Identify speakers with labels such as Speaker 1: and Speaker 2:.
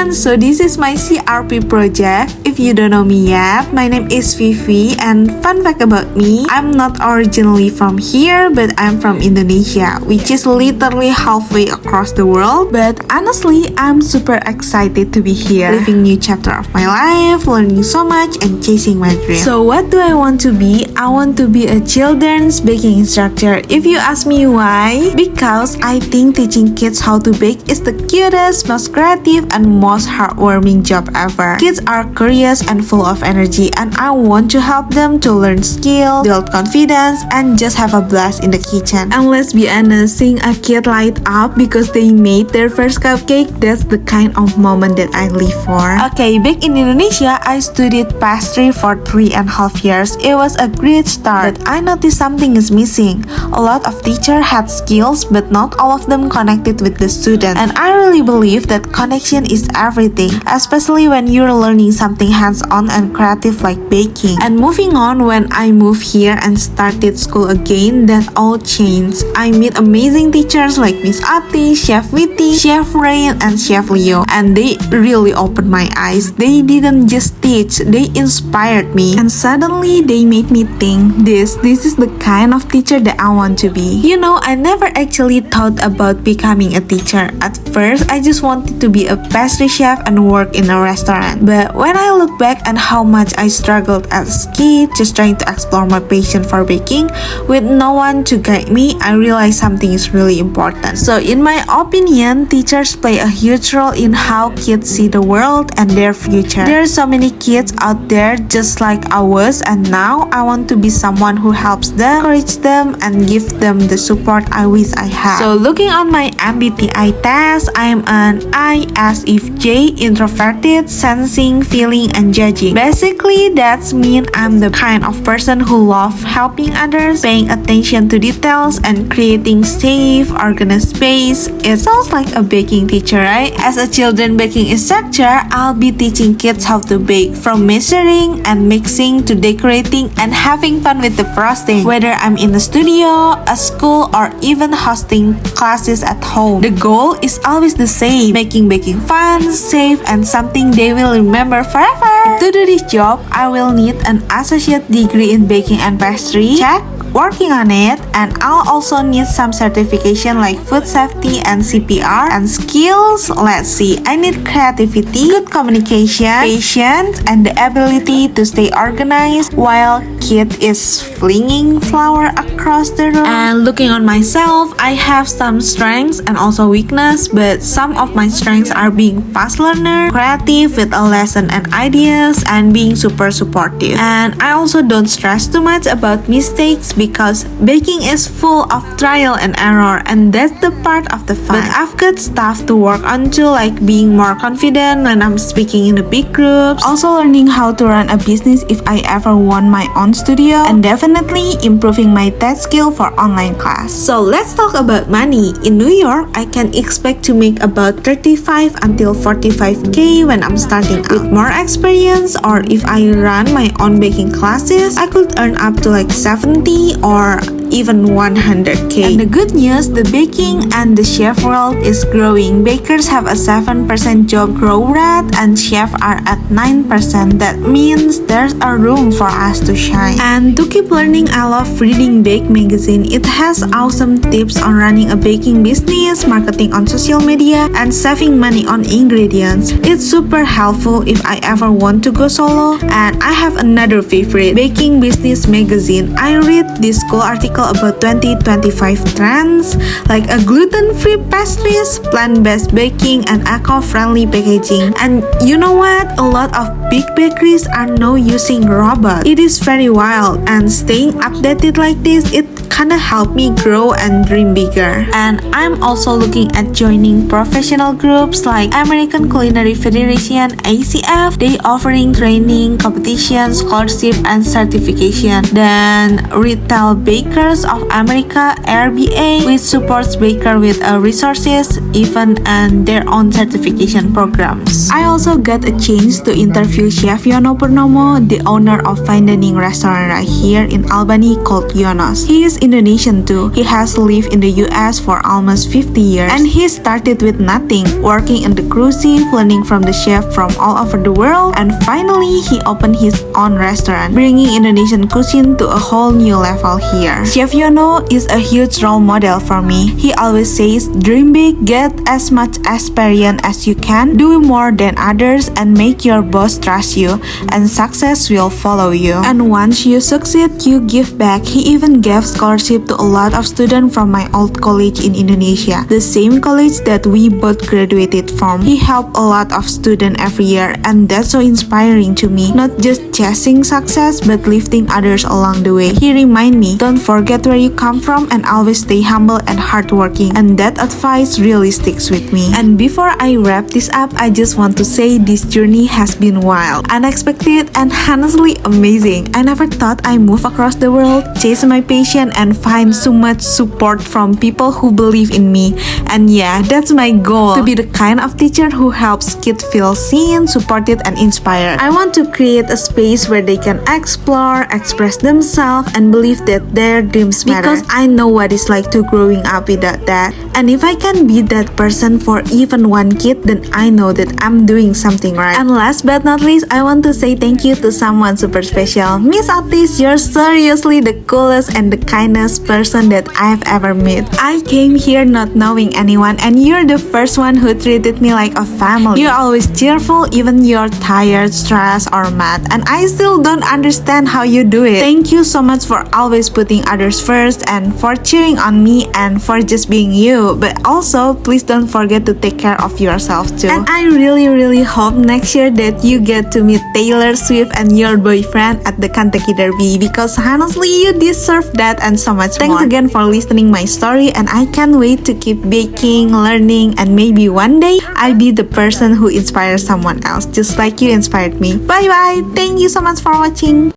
Speaker 1: everyone, so this is my CRP project. If you don't know me yet, my name is Vivi, and fun fact about me, I'm not originally from here, but I'm from Indonesia, which is literally halfway across the world. But honestly, I'm super excited to be here, living new chapter of my life, learning so much, and chasing my dream. So what do I want to be? I want to be a children's baking instructor. If you ask me why, because I think teaching kids how to bake is the cutest, most creative, and most heartwarming job ever. Kids are curious and full of energy, and I want to help them to learn skill, build confidence, and just have a blast in the kitchen. And let's be honest, seeing a kid light up because they made their first cupcake, that's the kind of moment that I live for. Okay, back in Indonesia, I studied pastry for 3.5 years. It was a great start, but I noticed something is missing. A lot of teachers had skills, but not all of them connected with the student. And I really believe that connection is everything, especially when you're learning something hands-on and creative like baking. And moving on, when I moved here and started school again, that all changed. I meet amazing teachers like Miss Ati, Chef Witty, Chef Rain, and Chef Leo, and they really opened my eyes. They didn't just teach, they inspired me, and suddenly they made me think, this is the kind of teacher that I want to be. You know, I never actually thought about becoming a teacher. At first, I just wanted to be a pastry chef and work in a restaurant. But when I look back at how much I struggled as a kid, just trying to explore my passion for baking, with no one to guide me, I realized something is really important. So in my opinion, teachers play a huge role in how kids see the world and their future. There are so many kids out there just like I was, and now I want to be someone who helps them, encourage them, and give them the support I wish I had. So looking on my MBTI test, I am an ISFJ, introverted, sensing, feeling, and judging. Basically, that's mean I'm the kind of person who loves helping others, paying attention to details, and creating safe, organized space. It sounds like a baking teacher, right? As a children baking instructor, I'll be teaching kids how to bake, from measuring and mixing to decorating and having fun with the frosting. Whether I'm in the studio, a school, or even hosting classes at home, the goal is always the same: making baking fun, safe, and something they will remember forever. To do this job, I will need an associate degree in baking and pastry. Check. Working on it, and I'll also need some certification like food safety and CPR. And skills, let's see, I need creativity, good communication, patience, and the ability to stay organized while kid is flinging flour across the room. And looking on myself, I have some strengths and also weakness, but some of my strengths are being fast learner, creative with a lesson and ideas, and being super supportive. And I also don't stress too much about mistakes, because baking is full of trial and error, and that's the part of the fun. But I've got stuff to work on too, like being more confident when I'm speaking in the big groups, also learning how to run a business if I ever want my own studio, and definitely improving my tech skill for online class. So let's talk about money. In New York, I can expect to make about 35 until 45k when I'm starting out. With more experience, or if I run my own baking classes, I could earn up to like 70 or even 100k. And the good news, the baking and the chef world is growing. Bakers have a 7% job growth rate, and chefs are at 9%. That means there's a room for us to shine. And to keep learning, I love reading Bake Magazine. It has awesome tips on running a baking business, marketing on social media, and saving money on ingredients. It's super helpful if I ever want to go solo. And I have another favorite, Baking Business Magazine. I read this cool article about 2025 trends like a gluten-free pastries, plant-based baking, and eco-friendly packaging. And you know what? A lot of big bakeries are now using robots. It is very wild, and staying updated like this, it kinda helped me grow and dream bigger. And I'm also looking at joining professional groups like American Culinary Federation, ACF. They offering training, competition, scholarship, and certification. Then Retail Bakers of America, RBA, which supports baker with resources, event, and their own certification programs. I also got a chance to interview Chef Yono Purnomo, the owner of fine dining restaurant right here in Albany called Yonos. He is Indonesian too. He has lived in the US for almost 50 years and he started with nothing, working in the cruise ship, learning from the chef from all over the world, and finally he opened his own restaurant, bringing Indonesian cuisine to a whole new level here. Chef Yono is a huge role model for me. He always says, dream big, get as much experience as you can, do more than others, and make your boss trust you, and success will follow you. And once you succeed, you give back. He even gave scholarship to a lot of students from my old college in Indonesia, the same college that we both graduated from. He helped a lot of students every year, and that's so inspiring to me. Not just chasing success, but lifting others along the way. He remind me, don't forget where you come from and always stay humble and hardworking, and that advice really sticks with me. And before I wrap this up, I just want to say this journey has been wild, unexpected, and honestly amazing. I never thought I'd move across the world, chase my passion, and find so much support from people who believe in me. And yeah, that's my goal, to be the kind of teacher who helps kids feel seen, supported, and inspired. I want to create a space where they can explore, express themselves, and believe that their dreams matter. Because I know what it's like to growing up without that. And if I can be that person for even one kid, then I know that I'm doing something right. And last but not least, I want to say thank you to someone super special. Miss Otis, you're seriously the coolest and the kindest person that I've ever met. I came here not knowing anyone, and you're the first one who treated me like a family. You're always cheerful, even you're tired, stressed, or mad, and I still don't understand how you do it. Thank you so much for always putting others first, and for cheering on me, and for just being you. But also, please don't forget to take care of yourself too. And I really hope next year that you get to meet Taylor Swift and your boyfriend at the Kentucky Derby, because honestly, you deserve that and so much more. Thanks again for listening my story, and I can't wait to keep baking, learning, and maybe one day I'll be the person who inspires someone else, just like you inspired me. Bye bye! Thank you so much for watching!